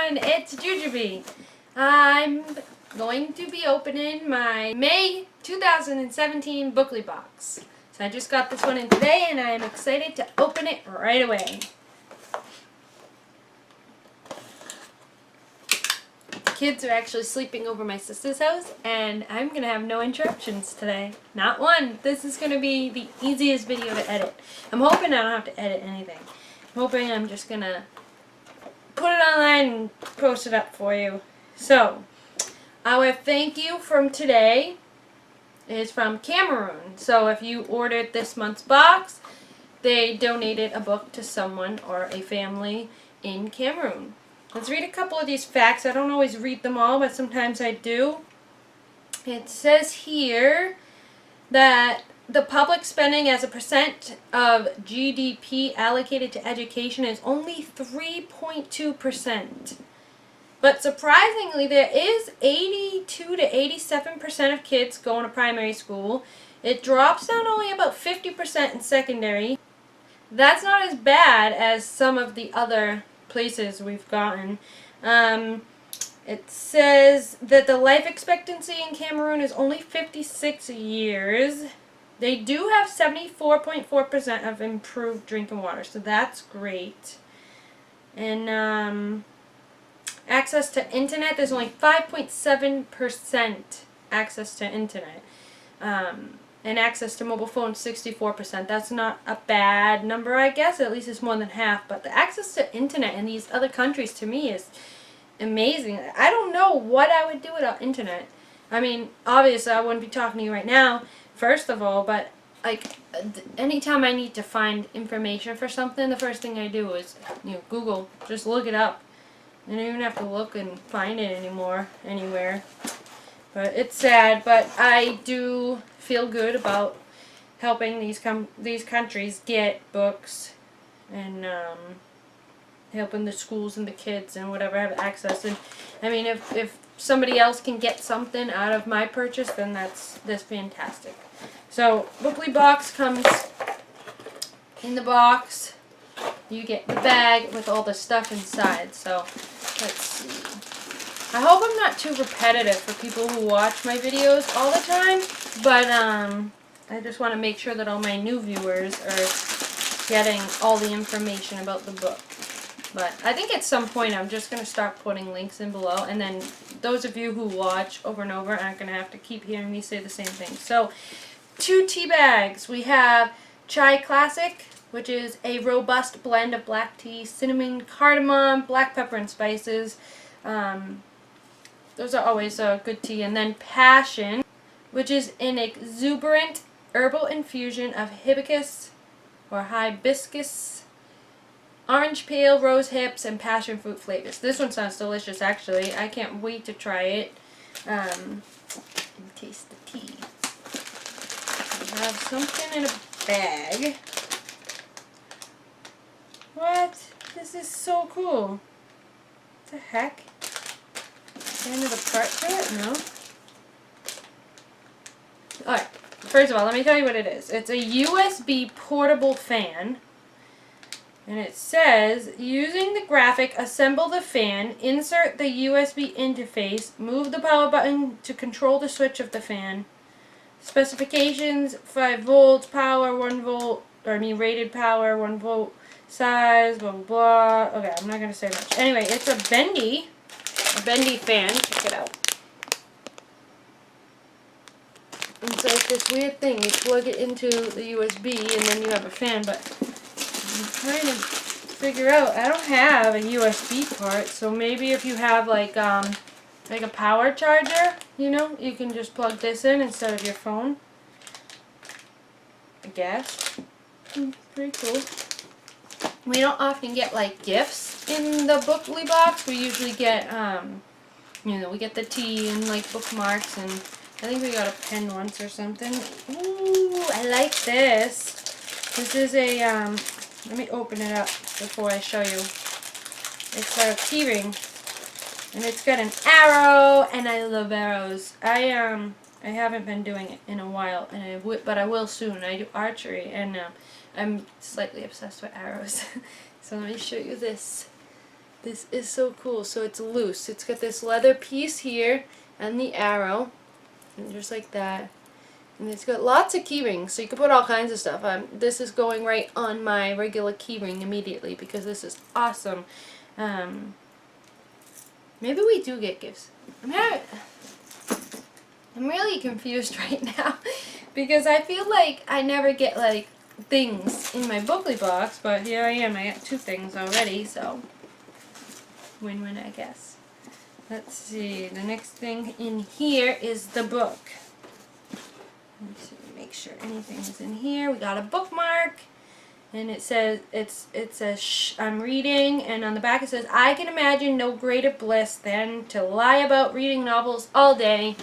everyone, it's Jujubee. I'm going to be opening my May 2017 BOOKLYBOX. So I just got this one in today and I am excited to open it right away. The kids are actually sleeping over my sister's house and I'm going to have no interruptions today. Not one. This is going to be the easiest video to edit. I'm hoping I don't have to edit anything. I'm hoping I'm just going to put it online and post it up for you. So, our thank you from today is from Cameroon. So if you ordered this month's box, they donated a book to someone or a family in Cameroon. Let's read a couple of these facts. I don't always read them all, but sometimes I do. It says here that the public spending as a percent of GDP allocated to education is only 3.2%. But surprisingly, there is 82 to 87% of kids going to primary school. It drops down only about 50% in secondary. That's not as bad as some of the other places we've gotten. It says that the life expectancy in Cameroon is only 56 years. They do have 74.4% of improved drinking water, so that's great. And access to internet, there's only 5.7% access to internet. And access to mobile phones, 64%. That's not a bad number, I guess. At least it's more than half. But the access to internet in these other countries, to me, is amazing. I don't know what I would do without internet. I mean, obviously, I wouldn't be talking to you right now, first of all, but like anytime I need to find information for something, the first thing I do is, Google. Just look it up. I don't even have to look and find it anywhere. But it's sad, but I do feel good about helping these countries get books and helping the schools and the kids and whatever have access. And I mean, if somebody else can get something out of my purchase, then that's fantastic. So BOOKLYBOX comes in the box. You get the bag with all the stuff inside. So let's see. I hope I'm not too repetitive for people who watch my videos all the time, but I just want to make sure that all my new viewers are getting all the information about the book. But I think at some point I'm just going to start putting links in below, and then those of you who watch over and over aren't going to have to keep hearing me say the same thing. So, 2 tea bags. We have Chai Classic, which is a robust blend of black tea, cinnamon, cardamom, black pepper, and spices. Those are always a good tea. And then Passion, which is an exuberant herbal infusion of hibiscus, orange peel, rose hips, and passion fruit flavors. This one sounds delicious, actually. I can't wait to try it. And taste the tea. We have something in a bag. What? This is so cool. What the heck? Another part to it? No? Alright. First of all, let me tell you what it is. It's a USB portable fan. And it says, using the graphic, assemble the fan, insert the USB interface, move the power button to control the switch of the fan. Specifications, 5 volts, power, 1 volt, rated power, 1 volt, size, blah, blah, blah. Okay, I'm not going to say much. Anyway, it's a bendy fan. Check it out. And so it's this weird thing. You plug it into the USB and then you have a fan, but I'm trying to figure out, I don't have a USB part, so maybe if you have like a power charger, you can just plug this in instead of your phone. I guess. Pretty cool. We don't often get like gifts in the BOOKLYBOX. We usually get, we get the tea and like bookmarks, and I think we got a pen once or something. Ooh, I like this. This is a, let me open it up before I show you. It's a key ring, and it's got an arrow, and I love arrows. I haven't been doing it in a while, and but I will soon. I do archery, and I'm slightly obsessed with arrows. So let me show you this. This is so cool. So it's loose. It's got this leather piece here and the arrow, and just like that. And it's got lots of key rings, so you can put all kinds of stuff. This is going right on my regular key ring immediately because this is awesome. Maybe we do get gifts. I'm really confused right now because I feel like I never get like things in my Bookly box, but here I am. I got 2 things already, so win-win, I guess. Let's see. The next thing in here is the book. Let's see, make sure anything is in here. We got a bookmark, and it says shh, I'm reading, and on the back it says, I can imagine no greater bliss than to lie about reading novels all day.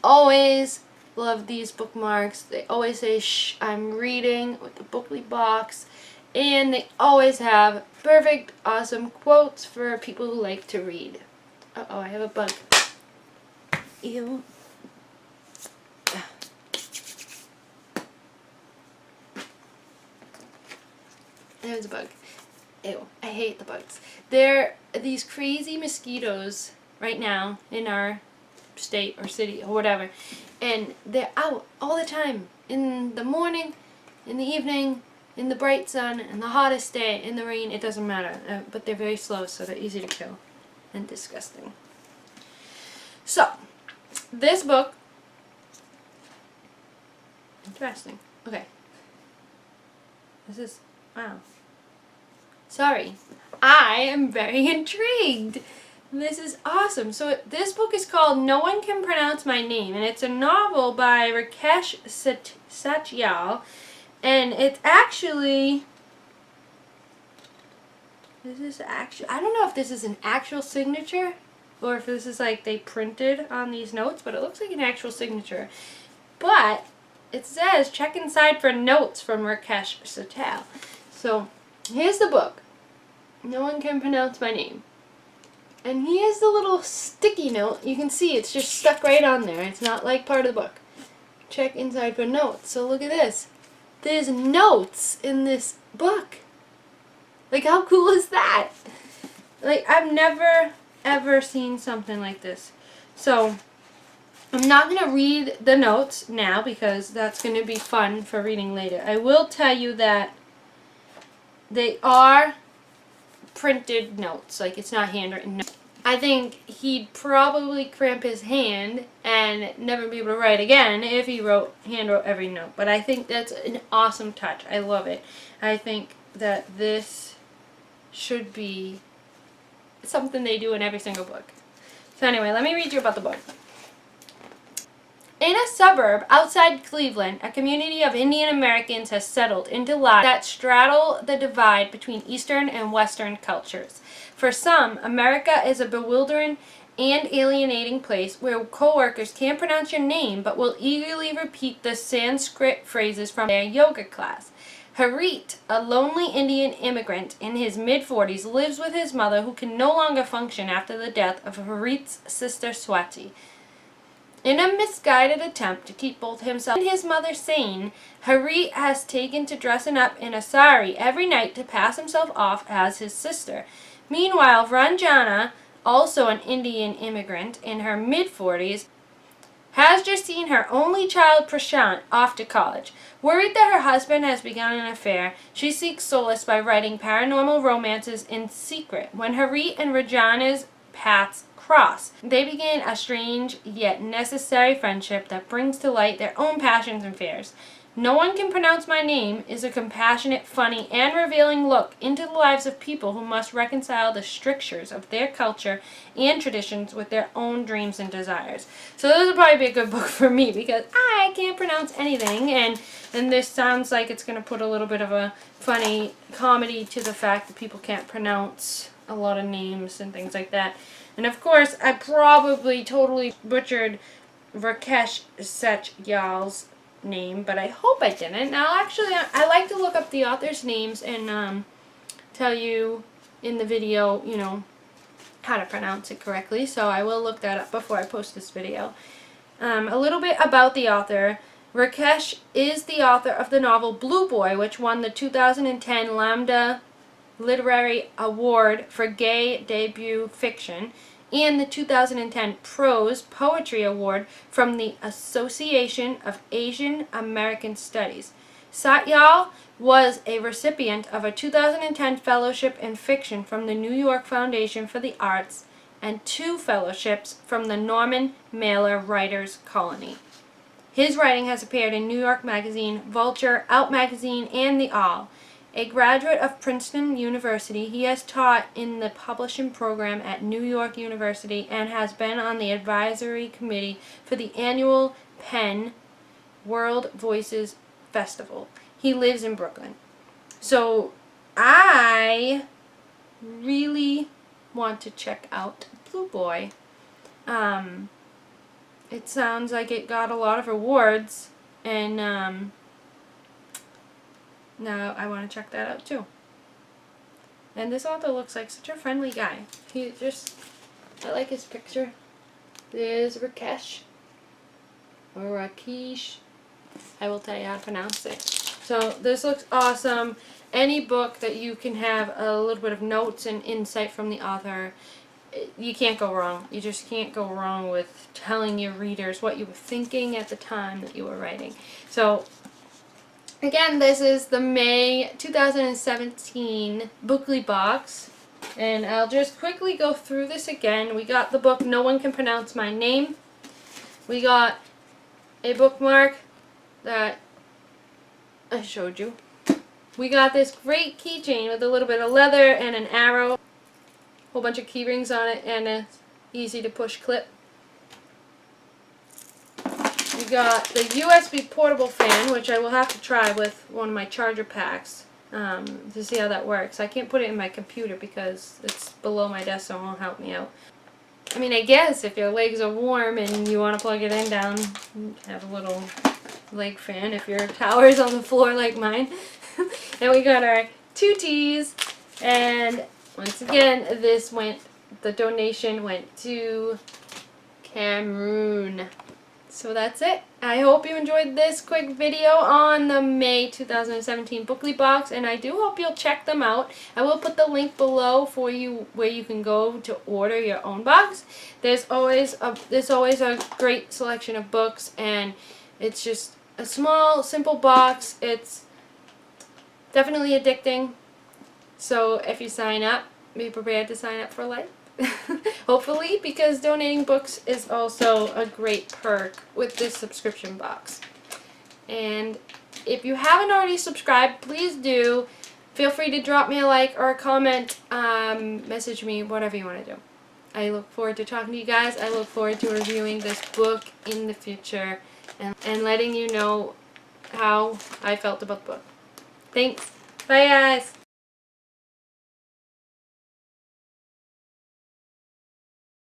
Always love these bookmarks. They always say shh, I'm reading with the Bookly box, and they always have perfect, awesome quotes for people who like to read. Uh-oh, I have a bug. Ew. There's a bug. Ew, I hate the bugs. There are these crazy mosquitoes right now in our state or city or whatever, and they're out all the time, in the morning, in the evening, in the bright sun, in the hottest day, in the rain. It doesn't matter, but they're very slow, so they're easy to kill and disgusting. So, this book, interesting. Okay. This is, wow. Sorry. I am very intrigued. This is awesome. So this book is called No One Can Pronounce My Name, and it's a novel by Rakesh Satyal, and it's actually, I don't know if this is an actual signature or if this is like they printed on these notes, but it looks like an actual signature. But it says check inside for notes from Rakesh Satyal. So here's the book. No One Can Pronounce My Name. And here's the little sticky note. You can see it's just stuck right on there. It's not like part of the book. Check inside for notes. So look at this. There's notes in this book. Like, how cool is that? Like, I've never ever seen something like this. So I'm not going to read the notes now because that's going to be fun for reading later. I will tell you that they are printed notes. Like, it's not handwritten notes. I think he'd probably cramp his hand and never be able to write again if he hand wrote every note. But I think that's an awesome touch. I love it. I think that this should be something they do in every single book. So anyway, let me read you about the book. In a suburb outside Cleveland, a community of Indian Americans has settled into lives that straddle the divide between Eastern and Western cultures. For some, America is a bewildering and alienating place where coworkers can't pronounce your name but will eagerly repeat the Sanskrit phrases from their yoga class. Harit, a lonely Indian immigrant in his mid-40s, lives with his mother who can no longer function after the death of Harit's sister Swati. In a misguided attempt to keep both himself and his mother sane, Harit has taken to dressing up in a sari every night to pass himself off as his sister. Meanwhile, Ranjana, also an Indian immigrant in her mid-40s, has just seen her only child Prashant off to college. Worried that her husband has begun an affair, she seeks solace by writing paranormal romances in secret. When Harit and Ranjana's paths cross, they begin a strange yet necessary friendship that brings to light their own passions and fears. No One Can Pronounce My Name is a compassionate, funny, and revealing look into the lives of people who must reconcile the strictures of their culture and traditions with their own dreams and desires. So this would probably be a good book for me because I can't pronounce anything, and this sounds like it's going to put a little bit of a funny comedy to the fact that people can't pronounce a lot of names and things like that. And of course, I probably totally butchered Rakesh Satyal's name, but I hope I didn't. Now, actually, I like to look up the author's names and tell you in the video, you know, how to pronounce it correctly. So I will look that up before I post this video. A little bit about the author. Rakesh is the author of the novel Blue Boy, which won the 2010 Literary Award for Gay Debut Fiction, and the 2010 Prose Poetry Award from the Association of Asian American Studies. Satyal was a recipient of a 2010 fellowship in fiction from the New York Foundation for the Arts and 2 fellowships from the Norman Mailer Writers Colony. His writing has appeared in New York Magazine, Vulture, Out Magazine, and The Awl. A graduate of Princeton University, he has taught in the publishing program at New York University and has been on the advisory committee for the annual PEN World Voices Festival. He lives in Brooklyn. So I really want to check out Blue Boy. It sounds like it got a lot of awards, and now I want to check that out too. And this author looks like such a friendly guy. I like his picture. There's Rakesh, or Rakesh. I will tell you how to pronounce it. So this looks awesome. Any book that you can have a little bit of notes and insight from the author, you can't go wrong. You just can't go wrong with telling your readers what you were thinking at the time that you were writing. So again, this is the May 2017 BOOKLYBOX, and I'll just quickly go through this again. We got the book No One Can Pronounce My Name. We got a bookmark that I showed you. We got this great keychain with a little bit of leather and an arrow, whole bunch of key rings on it, and a easy to push clip. We got the USB portable fan, which I will have to try with one of my charger packs to see how that works. I can't put it in my computer because it's below my desk, so it won't help me out. I mean, I guess if your legs are warm and you want to plug it in down, have a little leg fan if your tower's on the floor like mine. And we got our 2 teas, and once again, the donation went to Cameroon. So that's it. I hope you enjoyed this quick video on the May 2017 BOOKLYBOX, and I do hope you'll check them out. I will put the link below for you where you can go to order your own box. There's always a great selection of books, and it's just a small, simple box. It's definitely addicting. So if you sign up, be prepared to sign up for life. Hopefully, because donating books is also a great perk with this subscription box. And if you haven't already subscribed, please do. Feel free to drop me a like or a comment, message me, whatever you want to do. I look forward to talking to you guys. I look forward to reviewing this book in the future and letting you know how I felt about the book. Thanks. Bye, guys.